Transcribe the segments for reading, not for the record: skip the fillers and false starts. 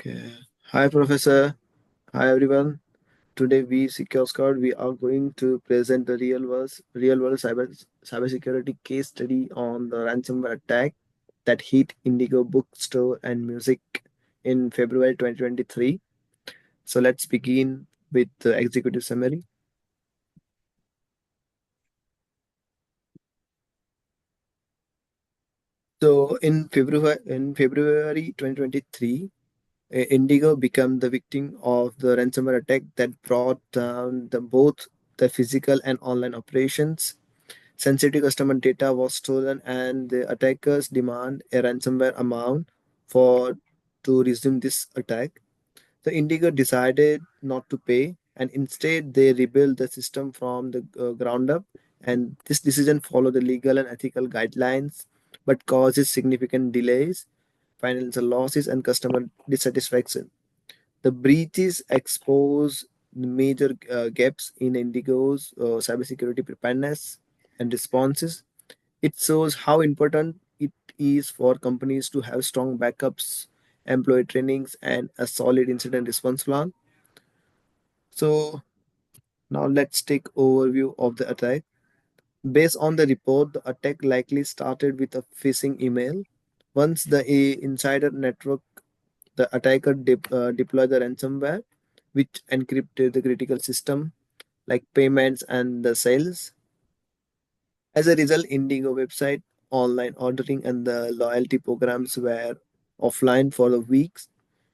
Okay. Hi, Professor. Hi, everyone. Today, we Secure Squad, we are going to present the real world cybersecurity case study on the ransomware attack that hit Indigo Bookstore and Music in February 2023. So, let's begin with the executive summary. So, in February 2023, Indigo became the victim of the ransomware attack that brought down both the physical and online operations. Sensitive customer data was stolen, and the attackers demand a ransomware amount for to resume this attack. The Indigo decided not to pay, and instead they rebuilt the system from the ground up. And this decision followed the legal and ethical guidelines, but causes significant delays, financial losses, and customer dissatisfaction. The breaches expose major gaps in Indigo's cybersecurity preparedness and responses. It shows how important it is for companies to have strong backups, employee trainings, and a solid incident response plan. So now let's take overview of the attack. Based on the report, the attack likely started with a phishing email. Once the insider network, the attacker deployed the ransomware, which encrypted the critical system like payments and the sales. As a result, Indigo website, online ordering, and the loyalty programs were offline for the weeks.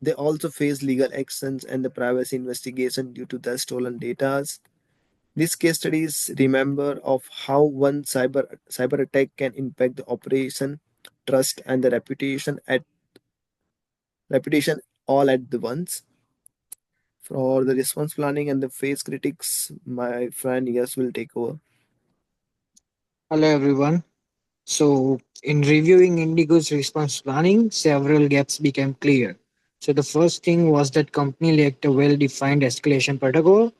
They also faced legal actions and the privacy investigation due to the stolen data. These case studies remember of how one cyber attack can impact the operation, trust, and the reputation all at the once. For the response planning and the phase critics, my friend Yes will take over. Hello everyone. In reviewing Indigo's response planning, several gaps became clear. So, the first thing was that company lacked a well-defined escalation protocol,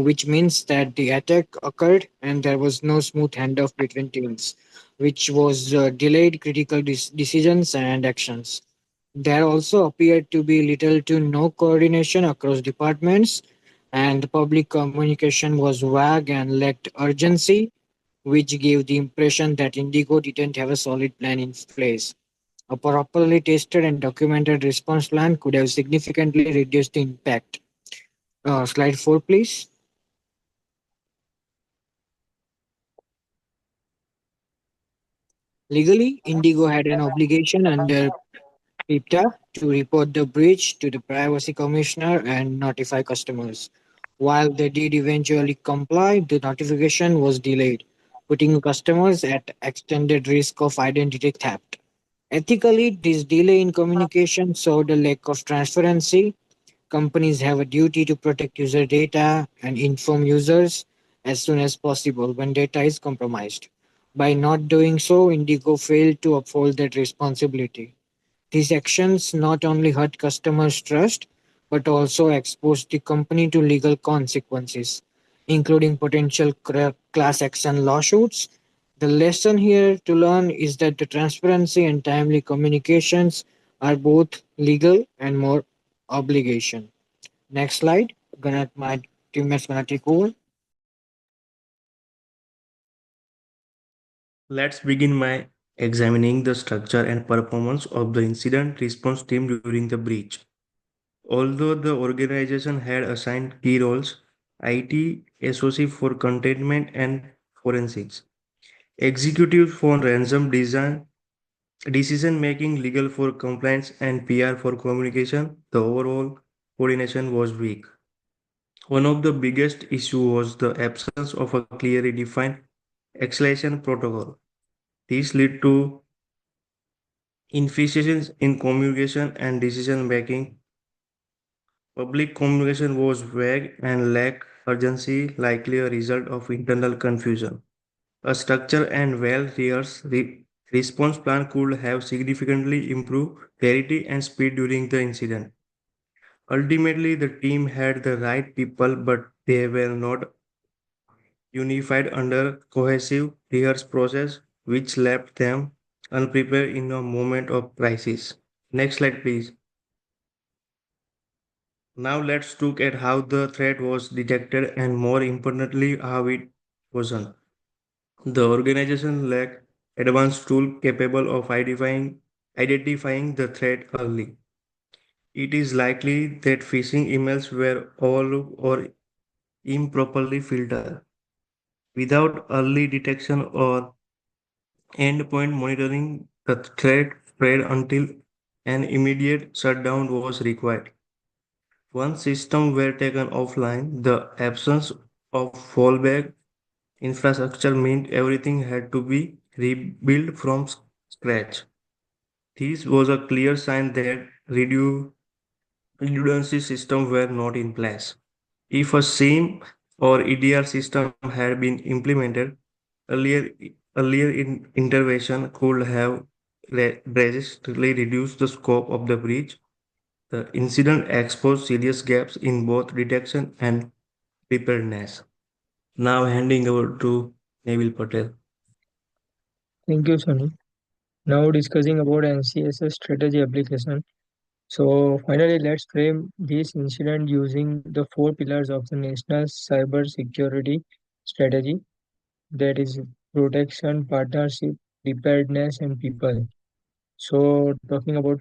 which means that the attack occurred and there was no smooth handoff between teams, which was delayed critical decisions and actions. There also appeared to be little to no coordination across departments, and public communication was vague and lacked urgency, which gave the impression that Indigo didn't have a solid plan in place. A properly tested and documented response plan could have significantly reduced the impact. Slide 4, please. Legally, Indigo had an obligation under PIPTA to report the breach to the Privacy Commissioner and notify customers. While they did eventually comply, the notification was delayed, putting customers at extended risk of identity theft. Ethically, this delay in communication showed a lack of transparency. Companies have a duty to protect user data and inform users as soon as possible when data is compromised. By not doing so, Indigo failed to uphold that responsibility. These actions not only hurt customers' trust but also exposed the company to legal consequences, including potential class action lawsuits. The lesson here to learn is that the transparency and timely communications are both legal and more obligation. Next slide. My teammates gonna take over. Let's begin by examining the structure and performance of the incident response team during the breach. Although the organization had assigned key roles, IT, SOC for containment and forensics, executives for ransom design, decision making, legal for compliance, and PR for communication, the overall coordination was weak. One of the biggest issues was the absence of a clearly defined escalation protocol. This led to inefficiencies in communication and decision making. Public communication was vague and lacked urgency, likely a result of internal confusion. A structured and well-rehearsed response plan could have significantly improved clarity and speed during the incident. Ultimately, the team had the right people, but they were not unified under cohesive rehearsed process, which left them unprepared in a moment of crisis. Next slide, please. Now let's look at how the threat was detected and more importantly how it wasn't. The organization lacked advanced tools capable of identifying the threat early. It is likely that phishing emails were overlooked or improperly filtered. Without early detection or endpoint monitoring, the threat spread until an immediate shutdown was required. Once systems were taken offline, the absence of fallback infrastructure meant everything had to be rebuilt from scratch. This was a clear sign that redundancy systems were not in place. If a SIEM or EDR system had been implemented earlier, intervention could have drastically reduced the scope of the breach. The incident exposed serious gaps in both detection and preparedness. Now handing over to Neville Patel. Thank you, Sunny. Now discussing about NCSS strategy application. So finally, let's frame this incident using the four pillars of the national cyber security strategy, that is protection, partnership, preparedness, and people. So talking about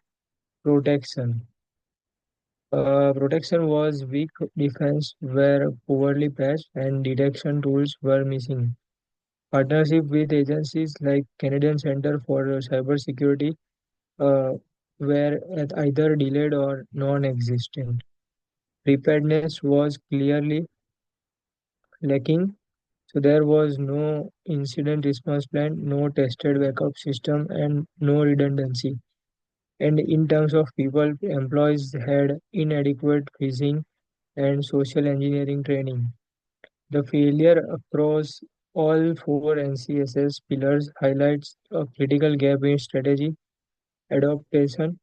protection. Protection was weak, defense were poorly patched, and detection tools were missing. Partnership with agencies like Canadian Center for Cybersecurity uh, were either delayed or non-existent. Preparedness was clearly lacking, so there was no incident response plan, no tested backup system, and no redundancy. And in terms of people, employees had inadequate phishing and social engineering training. The failure across all four NCSS pillars highlights a critical gap in strategy adaptation,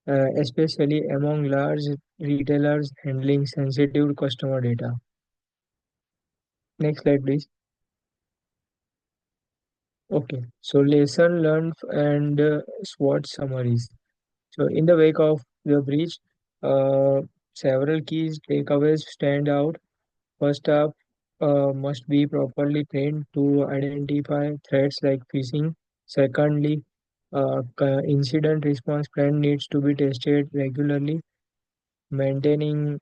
especially among large retailers handling sensitive customer data. Next slide, please. Okay, so lesson learned and SWOT summaries. So, in the wake of the breach, uh, several key takeaways stand out. First up, must be properly trained to identify threats like phishing. Secondly, incident response plan needs to be tested regularly. Maintaining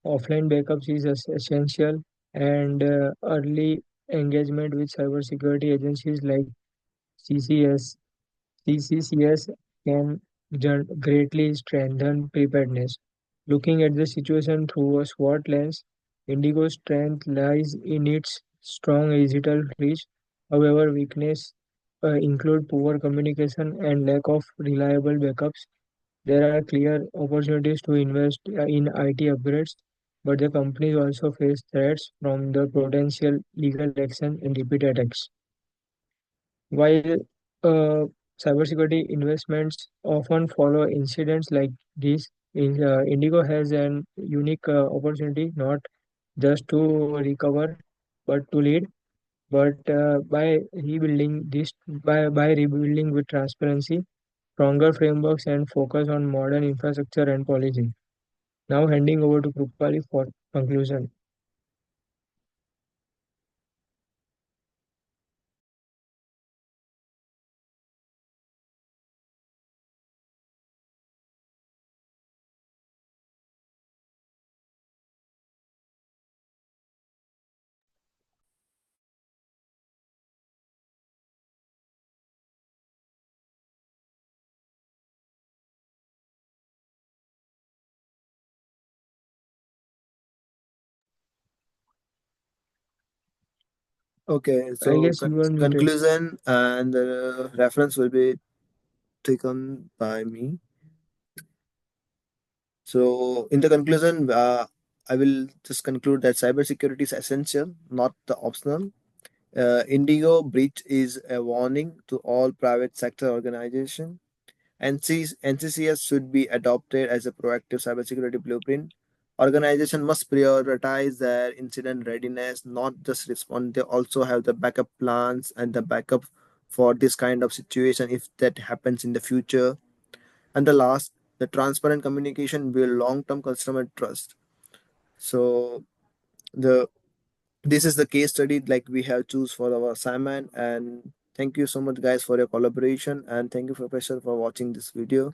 offline backups is essential, and early engagement with cybersecurity agencies like CCS, CCCS can greatly strengthen preparedness. Looking at the situation through a SWOT lens, Indigo's strength lies in its strong digital reach. However, weakness include poor communication and lack of reliable backups. There are clear opportunities to invest in IT upgrades, but the companies also face threats from the potential legal action and repeat attacks. While uh, cybersecurity investments often follow incidents like this, Indigo has an unique opportunity not just to recover but to lead. But by rebuilding with transparency, stronger frameworks, and focus on modern infrastructure and policy. Now handing over to Krupali for conclusion. Okay, I so guess you are muted. conclusion and reference will be taken by me. So, in the conclusion, I will just conclude that cybersecurity is essential, not the optional. Indigo breach is a warning to all private sector organizations. NCCS should be adopted as a proactive cybersecurity blueprint. Organization must prioritize their incident readiness, not just respond. They also have the backup plans and the backup for this kind of situation if that happens in the future. And the last, The transparent communication build long-term customer trust. So the this is the case study like we have choose for our assignment. And thank you so much guys for your collaboration, and thank you, professor, for watching this video.